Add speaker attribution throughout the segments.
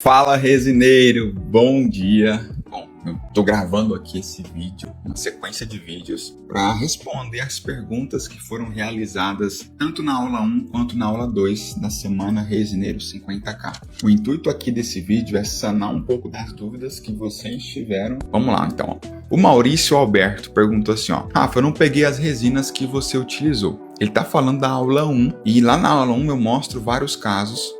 Speaker 1: Fala, resineiro! Bom dia! Bom, eu tô gravando aqui esse vídeo, uma sequência de vídeos, para responder as perguntas que foram realizadas tanto na aula 1 quanto na aula 2 da semana Resineiro 50K. O intuito aqui desse vídeo é sanar um pouco das dúvidas que vocês tiveram. Vamos lá, então. O Maurício Alberto perguntou assim, Rafa, eu não peguei as resinas que você utilizou. Ele está falando da aula 1 e lá na aula 1 eu mostro vários casos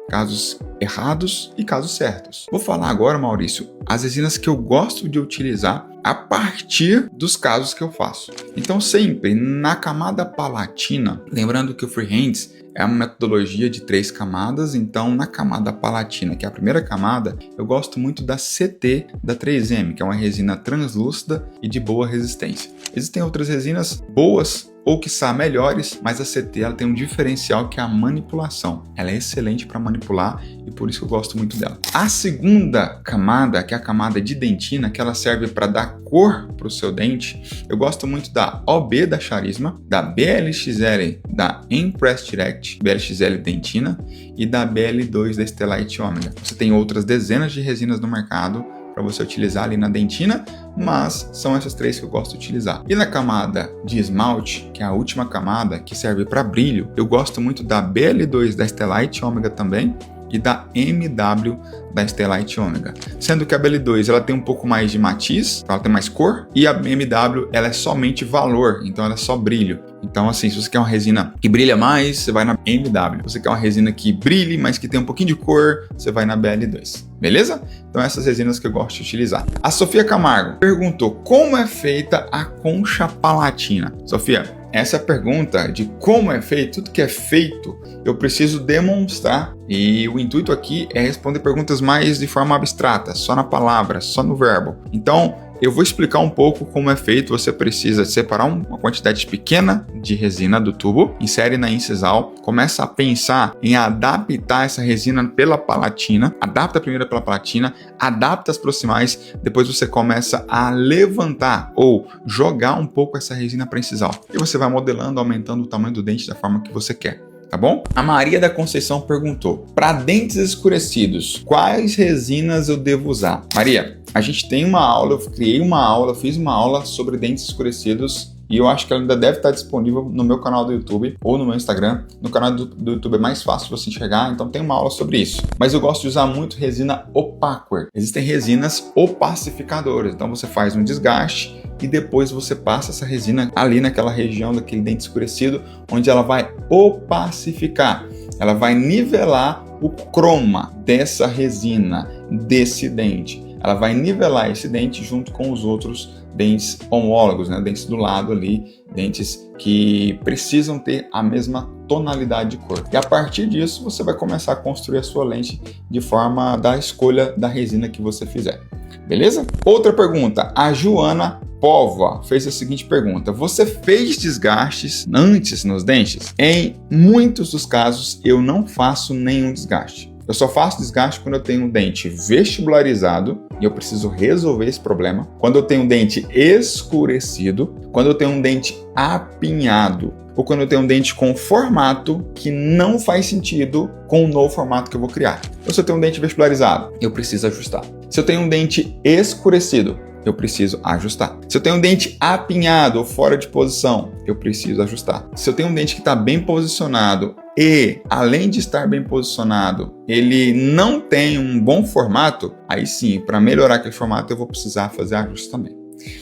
Speaker 1: errados e casos certos. Vou falar agora, Maurício, as resinas que eu gosto de utilizar a partir dos casos que eu faço. Então sempre na camada palatina, lembrando que o Freehands é uma metodologia de 3 camadas, então na camada palatina, que é a primeira camada, eu gosto muito da CT da 3M, que é uma resina translúcida e de boa resistência. Existem outras resinas boas ou quiçá melhores, mas a CT ela tem um diferencial que é a manipulação. Ela é excelente para manipular e por isso que eu gosto muito dela. A segunda camada, que é a camada de dentina, que ela serve para dar cor para o seu dente, eu gosto muito da OB da Charisma, da BLXL da Impress Direct, BLXL dentina e da BL2 da Stellite Omega. Você tem outras dezenas de resinas no mercado para você utilizar ali na dentina, mas são essas 3 que eu gosto de utilizar. E na camada de esmalte, que é a última camada, que serve para brilho, eu gosto muito da BL2 da Stellite Omega também e da MW da Stellite Omega. Sendo que a BL2 ela tem um pouco mais de matiz, ela tem mais cor, e a MW ela é somente valor, então ela é só brilho. Então assim, se você quer uma resina que brilha mais, você vai na MW. Se você quer uma resina que brilhe, mas que tem um pouquinho de cor, você vai na BL2. Beleza? Então essas resinas que eu gosto de utilizar. A Sofia Camargo perguntou como é feita a concha palatina. Sofia, essa pergunta de como é feito, tudo que é feito, eu preciso demonstrar. E o intuito aqui é responder perguntas mais de forma abstrata, só na palavra, só no verbo. Então, eu vou explicar um pouco como é feito. Você precisa separar uma quantidade pequena de resina do tubo, insere na incisal, começa a pensar em adaptar essa resina pela palatina, adapta primeiro pela palatina, adapta as proximais, depois você começa a levantar ou jogar um pouco essa resina para incisal. E você vai modelando, aumentando o tamanho do dente da forma que você quer. Tá bom? A Maria da Conceição perguntou: para dentes escurecidos, quais resinas eu devo usar? Maria, a gente tem uma aula, eu fiz uma aula sobre dentes escurecidos e eu acho que ela ainda deve estar disponível no meu canal do YouTube ou no meu Instagram. No canal do YouTube é mais fácil você enxergar, então tem uma aula sobre isso. Mas eu gosto de usar muito resina opacware. Existem resinas opacificadoras, então você faz um desgaste e depois você passa essa resina ali naquela região daquele dente escurecido, onde ela vai opacificar, ela vai nivelar o croma dessa resina, desse dente. Ela vai nivelar esse dente junto com os outros dentes homólogos, né? Dentes do lado ali, dentes que precisam ter a mesma tonalidade de cor. E a partir disso, você vai começar a construir a sua lente de forma da escolha da resina que você fizer. Beleza? Outra pergunta, a Joana Póvoa fez a seguinte pergunta: você fez desgastes antes nos dentes? Em muitos dos casos, eu não faço nenhum desgaste. Eu só faço desgaste quando eu tenho um dente vestibularizado e eu preciso resolver esse problema, quando eu tenho um dente escurecido, quando eu tenho um dente apinhado, ou quando eu tenho um dente com formato que não faz sentido com o novo formato que eu vou criar. Então, se eu tenho um dente vestibularizado, eu preciso ajustar. Se eu tenho um dente escurecido, eu preciso ajustar. Se eu tenho um dente apinhado ou fora de posição, eu preciso ajustar. Se eu tenho um dente que está bem posicionado e, além de estar bem posicionado, ele não tem um bom formato, aí sim, para melhorar aquele formato, eu vou precisar fazer ajustes também.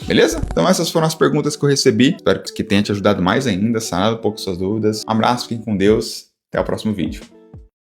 Speaker 1: Beleza? Então essas foram as perguntas que eu recebi. Espero que tenha te ajudado mais ainda, sanado um pouco suas dúvidas. Um abraço, fiquem com Deus. Até o próximo vídeo.